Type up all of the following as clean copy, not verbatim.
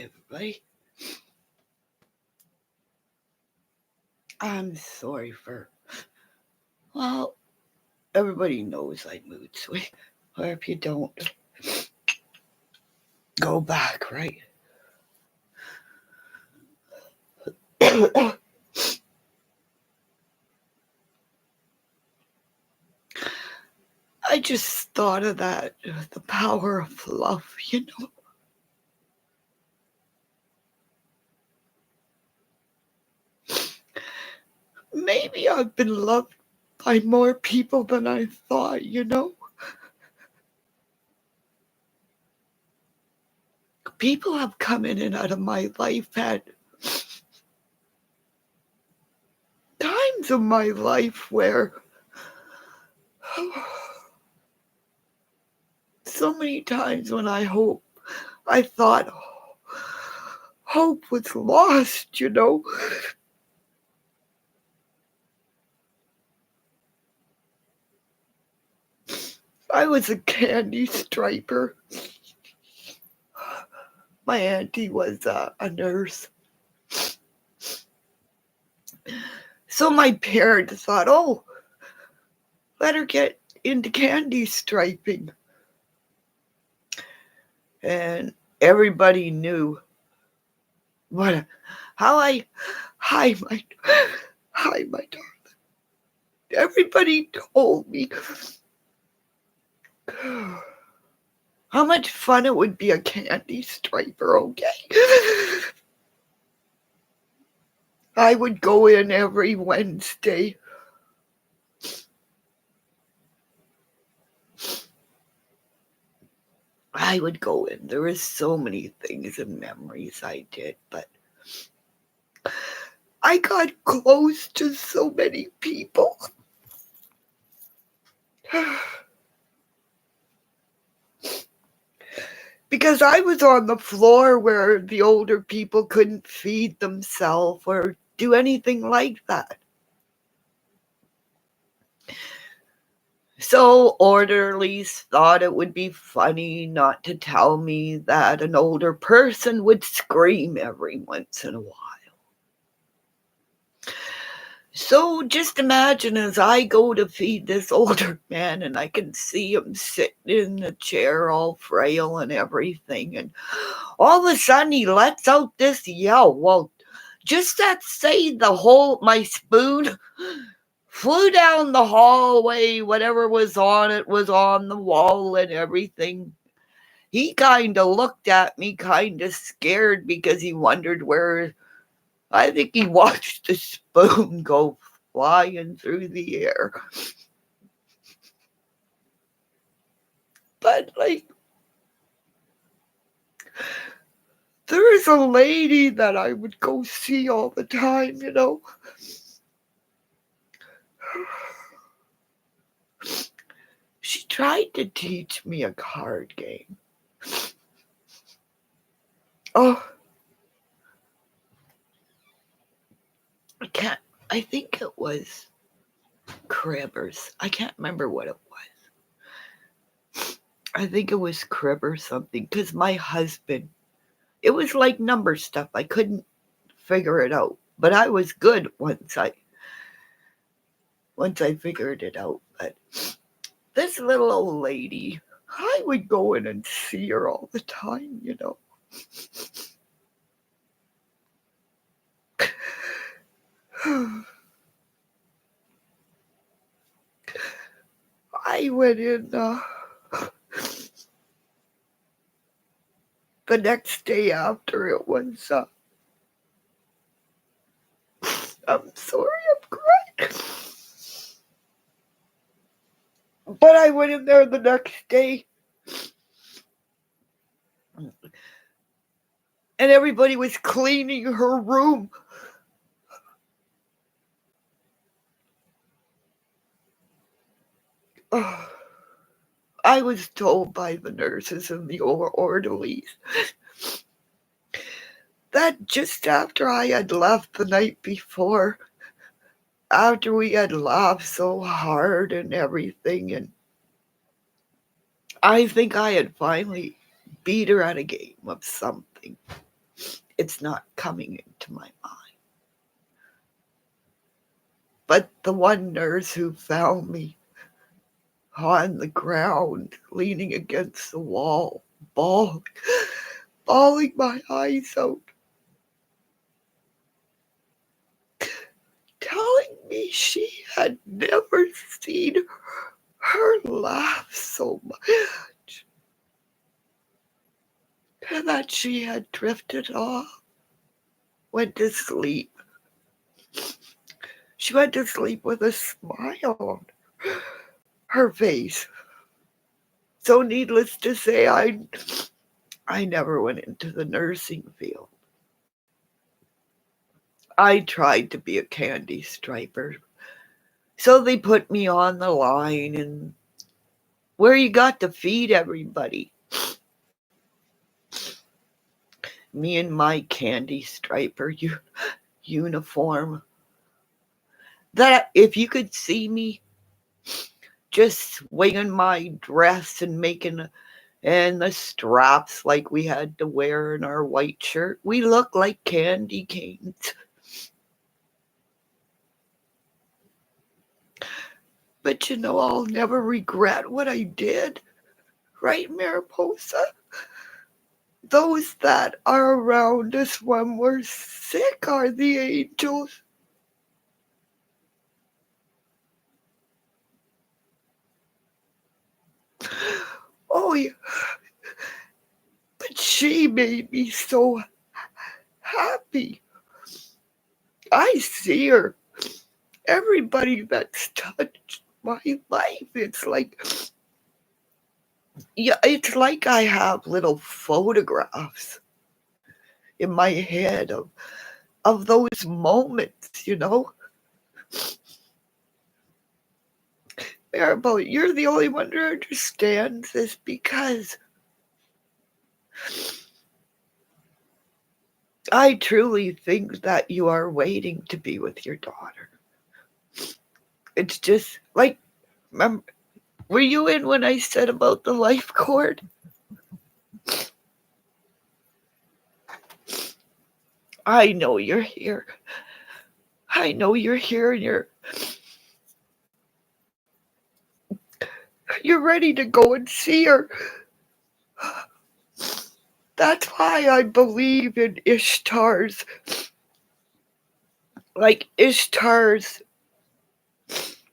Hi, everybody. I'm sorry for. Well, everybody knows I mood swing. Or if you don't, go back, right? I just thought of that, the power of love, you know? Maybe I've been loved by more people than I thought, you know? People have come in and out of my life at times of my life where so many times when I thought hope was lost, you know? I was a candy striper. My auntie was a nurse. So my parents thought, oh, let her get into candy striping. And everybody knew hi my darling. Everybody told me how much fun it would be a candy striper, okay? I would go in every Wednesday. I would go in. There were so many things and memories I did, but I got close to so many people. Because I was on the floor where the older people couldn't feed themselves or do anything like that. So orderlies thought it would be funny not to tell me that an older person would scream every once in a while. So just imagine as I go to feed this older man and I can see him sitting in the chair all frail and everything, and all of a sudden he lets out this yell. Well, just that say my spoon flew down the hallway, whatever was on it was on the wall and everything. He kind of looked at me kind of scared because he wondered where. I think he watched the spoon go flying through the air. But, there is a lady that I would go see all the time, you know. She tried to teach me a card game. Oh, I think it was Cribbers. I can't remember what it was. I think it was Crib or something, because my husband, it was like number stuff. I couldn't figure it out, but I was good once I figured it out. But this little old lady, I would go in and see her all the time, you know. I went in the next day after it was. I'm sorry, I'm crying. But I went in there the next day, and everybody was cleaning her room. I was told by the nurses and the orderlies that just after I had left the night before, after we had laughed so hard and everything, and I think I had finally beat her at a game of something. It's not coming into my mind. But the one nurse who found me on the ground, leaning against the wall, bawling, bawling my eyes out, telling me she had never seen her laugh so much, and that she had drifted off, went to sleep. She went to sleep with a smile on her face. So needless to say, I never went into the nursing field. I tried to be a candy striper. So they put me on the line and where you got to feed everybody. Me in my candy striper uniform. That if you could see me just swinging my dress and making and the straps like we had to wear in our white shirt, we looked like candy canes. But I'll never regret what I did, right, Mariposa? Those that are around us when we're sick are the angels. Oh, yeah. But she made me so happy. I see her. Everybody that's touched my life, it's like I have little photographs in my head of those moments. Maribel, you're the only one who understands this because I truly think that you are waiting to be with your daughter. It's just like, remember, were you in when I said about the life cord? I know you're here. I know you're here and you're ready to go and see her. That's why I believe in Ishtar's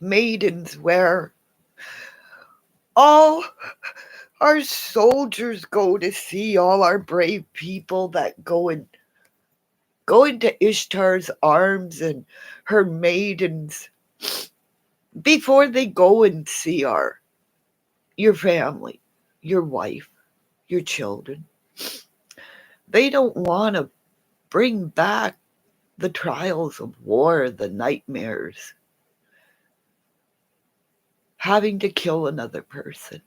maidens, where all our soldiers go to see, all our brave people that go into Ishtar's arms and her maidens before they go and see your family, your wife, your children. They don't want to bring back the trials of war, the nightmares, having to kill another person.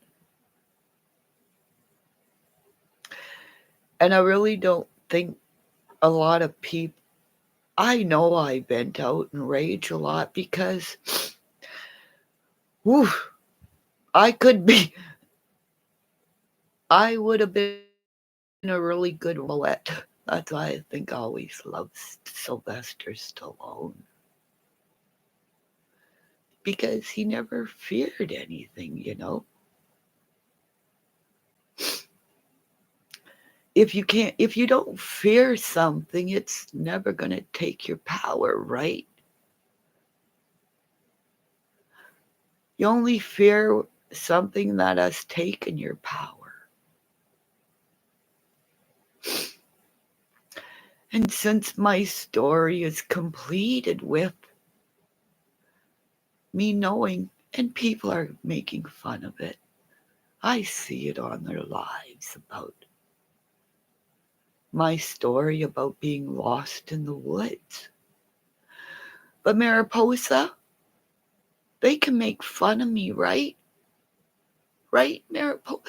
And I really don't think a lot of people, I know I vent out and rage a lot because, whew, I would have been a really good Rolette. That's why I think I always loved Sylvester Stallone. Because he never feared anything. If you don't fear something, it's never going to take your power, right? You only fear something that has taken your power. And since my story is completed with me knowing, and people are making fun of it, I see it on their lives about my story about being lost in the woods. But Mariposa, they can make fun of me, right? Right, Mariposa?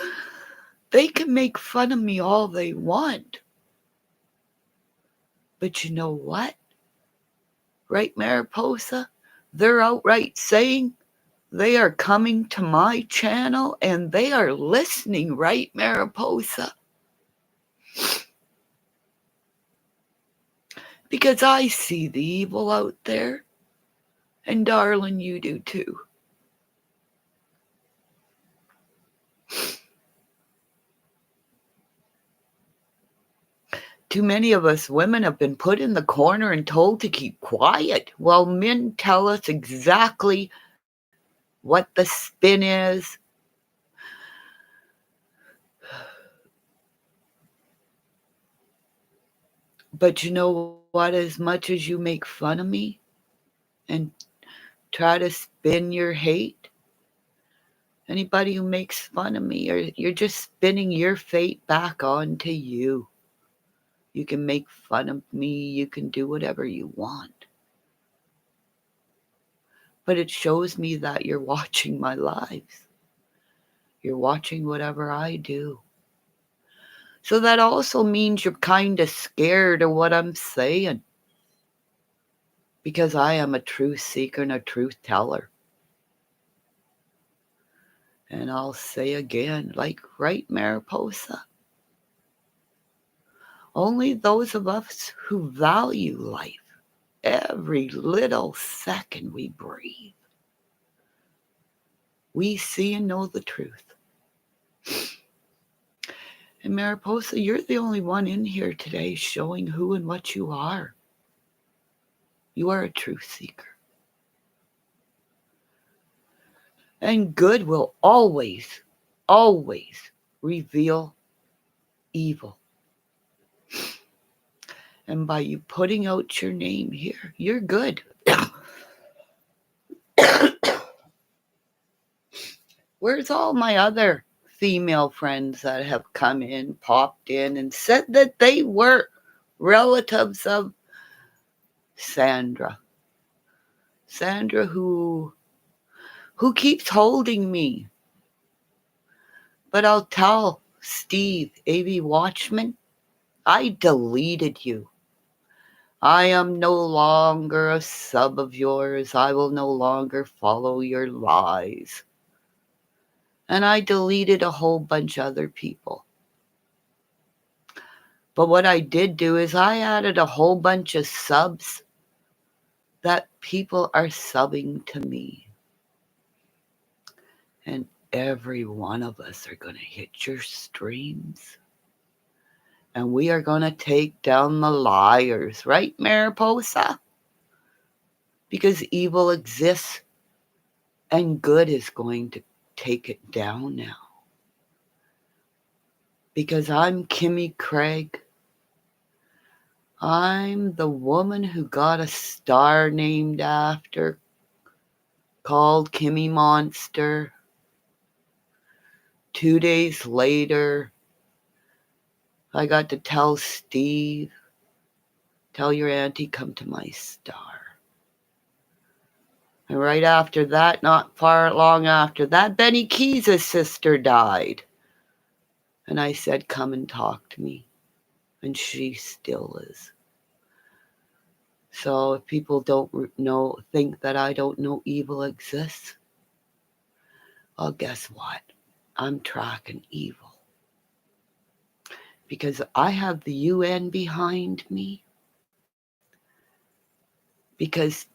They can make fun of me all they want. But you know what? Right, Mariposa? They're outright saying they are coming to my channel and they are listening, right, Mariposa? Because I see the evil out there. And darling, you do too. Too many of us women have been put in the corner and told to keep quiet, while men tell us exactly what the spin is. But you know what? As much as you make fun of me and try to spin your hate, anybody who makes fun of me, you're just spinning your fate back onto you. You can make fun of me, you can do whatever you want. But it shows me that you're watching my lives. You're watching whatever I do. So that also means you're kind of scared of what I'm saying. Because I am a truth seeker and a truth teller. And I'll say again, like right, Mariposa, only those of us who value life, every little second we breathe, we see and know the truth. And Mariposa, you're the only one in here today showing who and what you are. You are a truth seeker. And good will always, always reveal evil. And by you putting out your name here, you're good. Where's all my other female friends that have come in, popped in, and said that they were relatives of Sandra? Sandra who keeps holding me. But I'll tell Steve, AV Watchman, I deleted you. I am no longer a sub of yours. I will no longer follow your lies. And I deleted a whole bunch of other people. But what I did do is I added a whole bunch of subs that people are subbing to me. And every one of us are going to hit your streams. And we are going to take down the liars, right, Mariposa? Because evil exists and good is going to take it down now. Because I'm Kimmy Craig. I'm the woman who got a star named after, called Kimmymonster. 2 days later, I got to tell Steve, tell your auntie come to my star. And right after that, not far long after that, Benny Keys' sister died. And I said, come and talk to me. And she still is. So if people don't think that I don't know evil exists, well, guess what? I'm tracking evil. Because I have the UN behind me. Because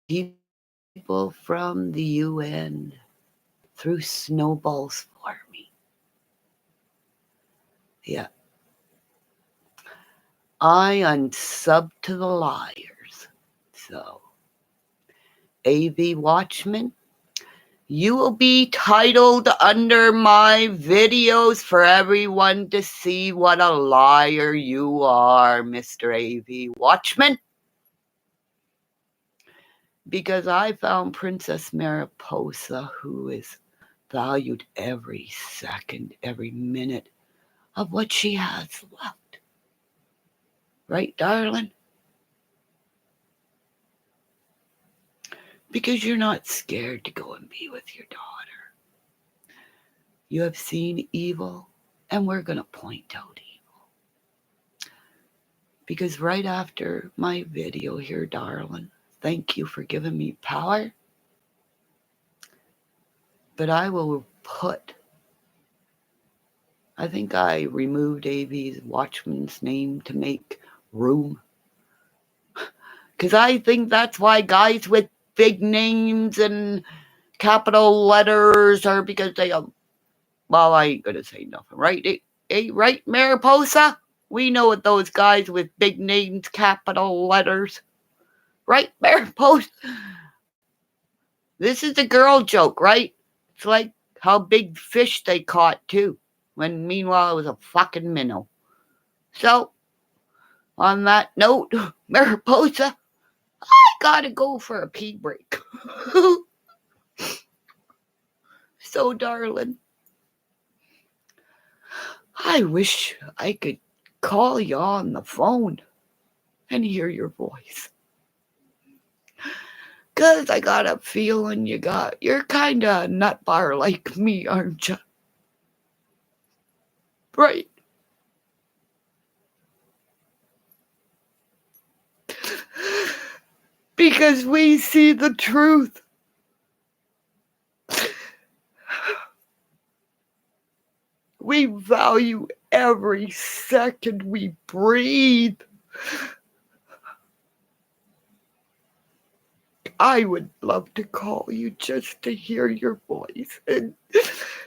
people from the UN threw snowballs for me. Yeah. I unsub to the liars. So, AV Watchman, you will be titled under my videos for everyone to see what a liar you are, Mr. AV Watchman. Because I found Princess Mariposa, who is valued every second, every minute of what she has left. Right, darling? Because you're not scared to go and be with your daughter. You have seen evil, and we're going to point out evil. Because right after my video here, darling, thank you for giving me power. But I will put, I think I removed AV's Watchman's name to make room Because I think that's why guys with big names and capital letters are because they, well, I ain't going to say nothing, right? Right, Mariposa? We know what those guys with big names, capital letters. Right, Mariposa? This is a girl joke, right? It's like how big fish they caught, too. When meanwhile it was a fucking minnow. So, on that note, Mariposa, I gotta go for a pee break. So, darling, I wish I could call you on the phone and hear your voice. 'Cause I got a feeling you're kinda a nut bar like me, aren't you? Right. Because we see the truth. We value every second we breathe. I would love to call you just to hear your voice and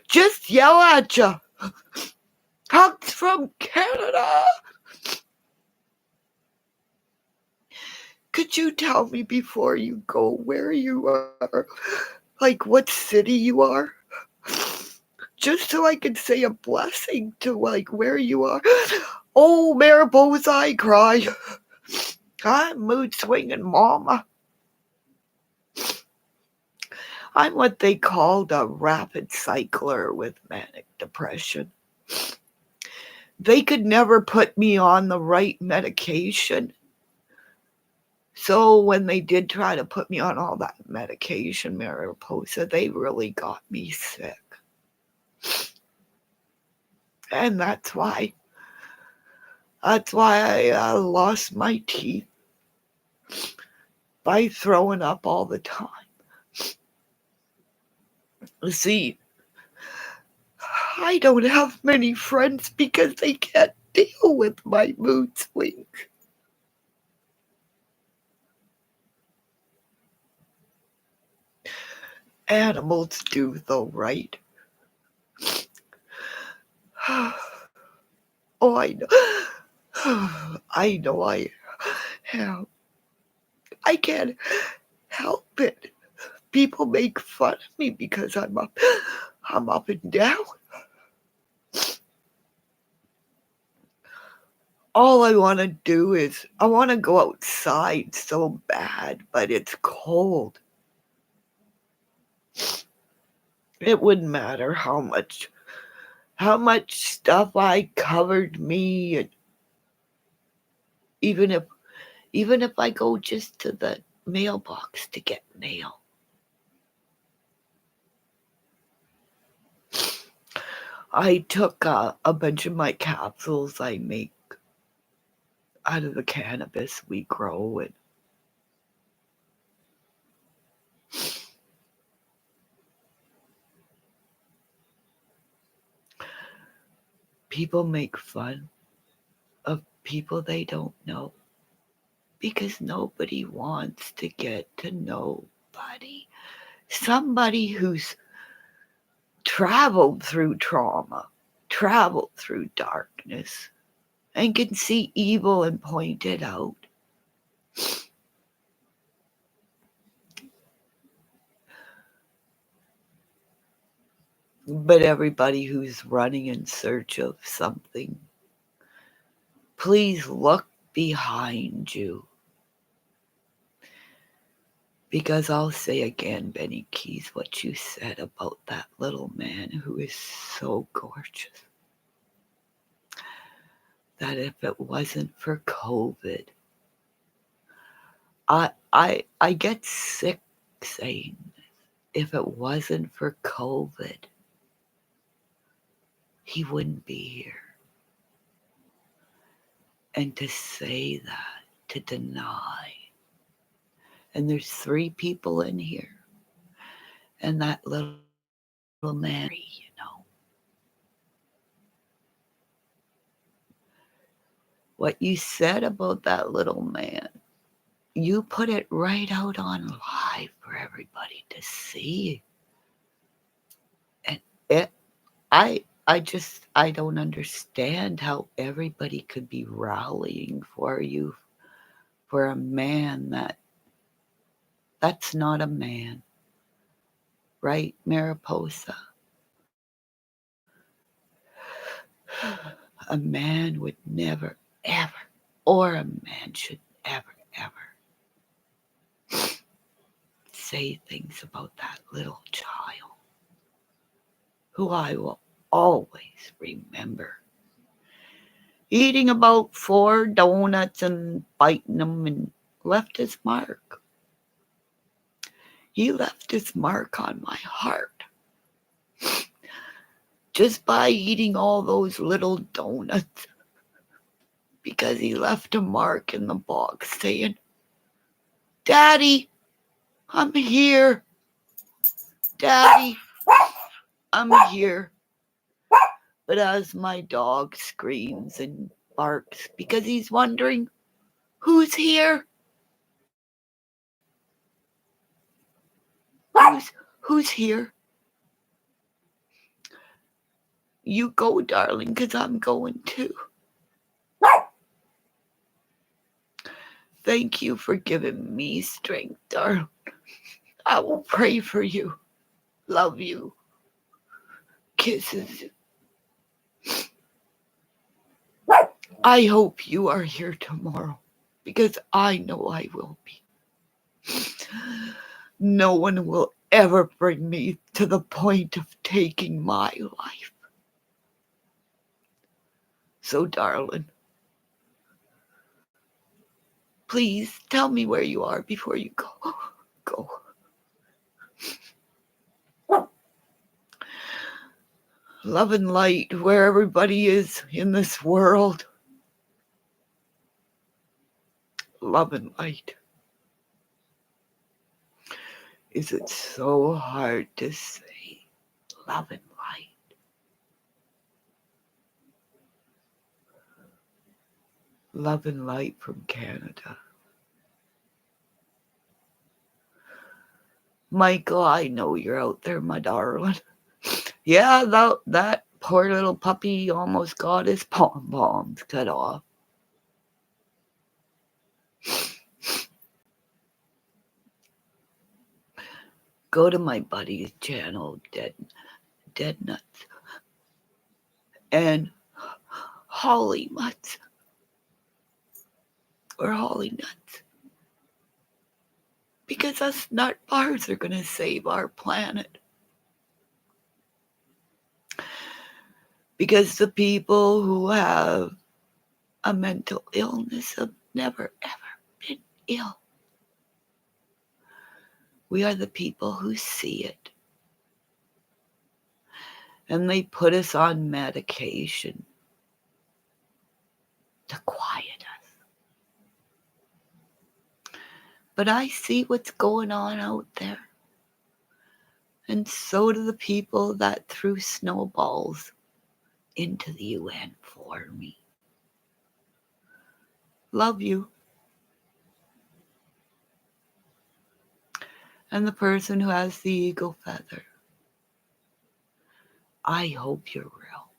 just yell at you. Hugs from Canada. Could you tell me before you go where you are? Like what city you are? Just so I can say a blessing to like where you are. Oh, Mariposa, I cry. I'm mood swinging, mama. I'm what they called a rapid cycler with manic depression. They could never put me on the right medication. So when they did try to put me on all that medication, Mariposa, they really got me sick. And that's why I lost my teeth by throwing up all the time. See, I don't have many friends because they can't deal with my mood swings. Animals do, though, right? Oh, I know. I know I have. I can't help it. People make fun of me because I'm up and down. All I want to do is I want to go outside so bad, but it's cold. It wouldn't matter how much stuff I covered me, and even if I go just to the mailbox to get mail. I took a bunch of my capsules I make out of the cannabis we grow, and people make fun of people they don't know because nobody wants to get to somebody who's traveled through trauma, traveled through darkness, and can see evil and point it out. But everybody who's running in search of something, please look behind you. Because I'll say again, Benny Keys, what you said about that little man who is so gorgeous. That if it wasn't for COVID, I get sick saying this. If it wasn't for COVID, he wouldn't be here. And to say that, to deny. And there's 3 people in here. And that little man, What you said about that little man, you put it right out on live for everybody to see. And it, I don't understand how everybody could be rallying for you, for a man that's not a man, right, Mariposa? A man would never, ever, or a man should ever, ever say things about that little child, who I will always remember. Eating about 4 donuts and biting them, and left his mark. He left his mark on my heart just by eating all those little donuts, because he left a mark in the box saying, "Daddy, I'm here. Daddy, I'm here." But as my dog screams and barks because he's wondering, who's here? Who's here? You go, darling, 'cause I'm going too. Thank you for giving me strength, darling. I will pray for you. Love you. Kisses. I hope you are here tomorrow, because I know I will be. No one will ever bring me to the point of taking my life. So, darling, please tell me where you are before you go. Go. Love and light where everybody is in this world. Love and light. Is it so hard to say love and light? Love and light from Canada. Michael, I know you're out there, my darling. Yeah, that poor little puppy almost got his pom-poms cut off. Go to my buddy's channel, Dead Nuts, and Holly Nuts, or Holly Nuts, because us nut bars are going to save our planet. Because the people who have a mental illness have never, ever been ill. We are the people who see it. And they put us on medication to quiet us. But I see what's going on out there. And so do the people that threw snowballs into the UN for me. Love you. And the person who has the eagle feather, I hope you're real.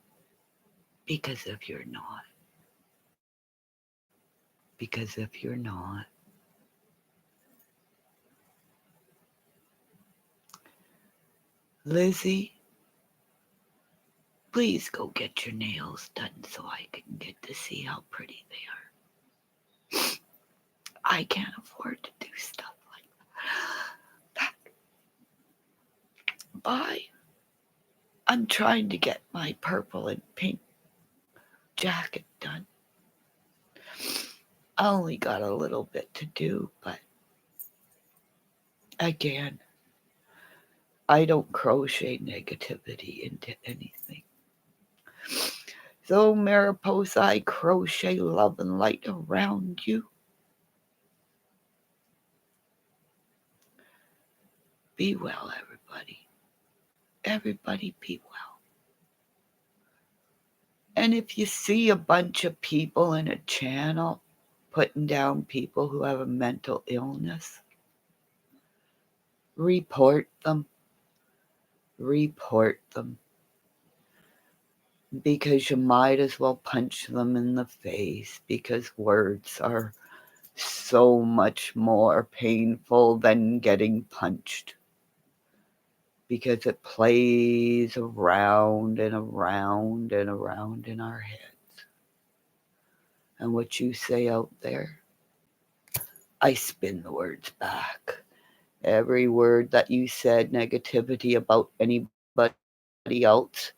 Because if you're not, Lizzie, please go get your nails done so I can get to see how pretty they are. I can't afford to do stuff like that. Bye. I'm trying to get my purple and pink jacket done. I only got a little bit to do, but again, I don't crochet negativity into anything. So, Mariposa, I crochet love and light around you. Be well, everybody. Everybody be well. And if you see a bunch of people in a channel, putting down people who have a mental illness. Report them. Report them. Because you might as well punch them in the face, because words are so much more painful than getting punched. Because it plays around and around and around in our heads. And what you say out there, I spin the words back. Every word that you said negativity about anybody else,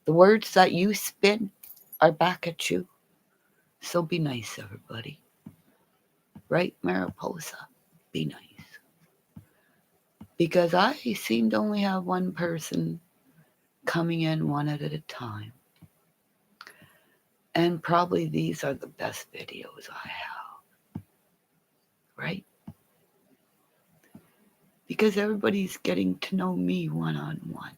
the words that you spin are back at you. So be nice, everybody. Right, Mariposa? Be nice. Because I seem to only have one person coming in one at a time. And probably these are the best videos I have, right? Because everybody's getting to know me one on one.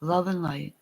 Love and light.